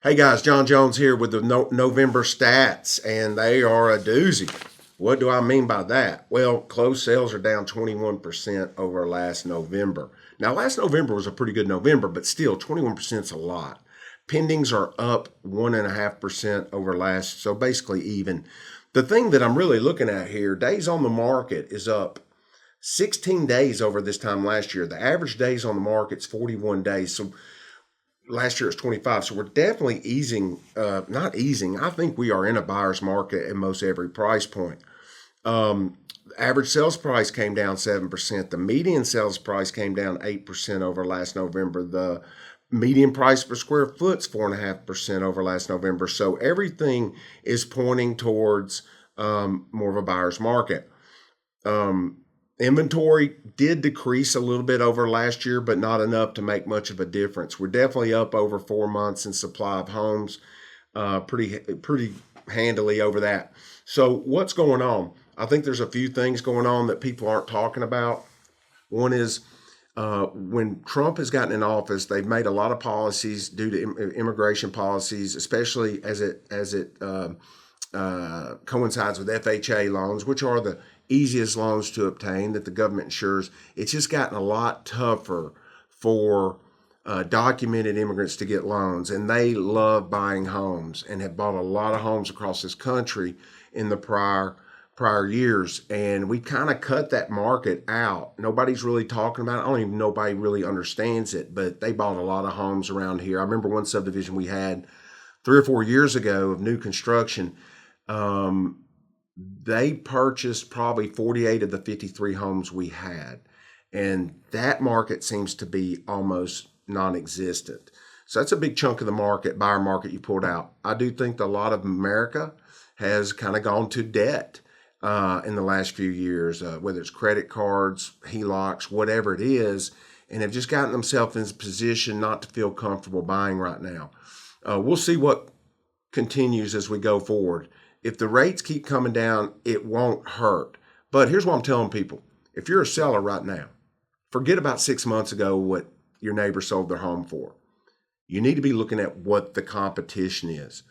Hey guys, John Jones here with the November stats, and they are a doozy. What do I mean by that? Well, closed sales are down 21% over last November. Now, last November was a pretty good November, but still, 21% is a lot. Pendings are up 1.5% over last, so basically even. The thing that I'm really looking at here, days on the market is up 16 days over this time last year. The average days on the market is 41 days. So last year it was 25. So we're definitely easing, not easing. I think we are in a buyer's market at most every price point. Average sales price came down 7%. The median sales price came down 8% over last November. The median price per square foot's 4.5% over last November. So everything is pointing towards more of a buyer's market. Inventory did decrease a little bit over last year, but not enough to make much of a difference. We're definitely up over 4 months in supply of homes, pretty handily over that. So what's going on? I think there's a few things going on that people aren't talking about. One is when Trump has gotten in office, they've made a lot of policies due to immigration policies, especially as it coincides with FHA loans, which are the easiest loans to obtain that the government insures. It's just gotten a lot tougher for documented immigrants to get loans, and they love buying homes and have bought a lot of homes across this country in the prior years, and we kind of cut that market out. Nobody's really talking about it. I don't even know nobody really understands it, but they bought a lot of homes around here. I remember one subdivision we had 3 or 4 years ago of new construction. They purchased probably 48 of the 53 homes we had. And that market seems to be almost non-existent. So that's a big chunk of the market, buyer market you pulled out. I do think that a lot of America has kind of gone to debt in the last few years, whether it's credit cards, HELOCs, whatever it is, and have just gotten themselves in a position not to feel comfortable buying right now. We'll see what continues as we go forward. If the rates keep coming down, it won't hurt. But here's what I'm telling people. If you're a seller right now, forget about 6 months ago what your neighbor sold their home for. You need to be looking at what the competition is.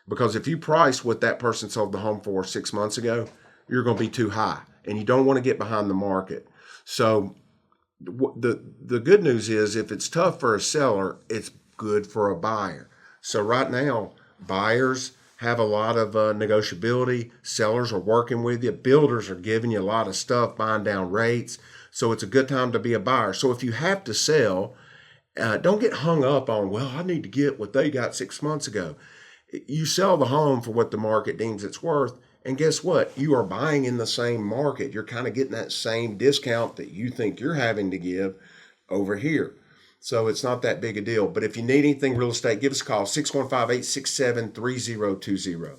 Because if you price what that person sold the home for 6 months ago, you're going to be too high. And you don't want to get behind the market. So the good news is if it's tough for a seller, it's good for a buyer. So right now, buyers have a lot of negotiability. Sellers are working with you. Builders are giving you a lot of stuff, buying down rates. So it's a good time to be a buyer. So if you have to sell, don't get hung up on, well, I need to get what they got 6 months ago. You sell the home for what the market deems it's worth. And guess what? You are buying in the same market. You're kind of getting that same discount that you think you're having to give over here. So it's not that big a deal. But if you need anything real estate, give us a call, 615-867-3020.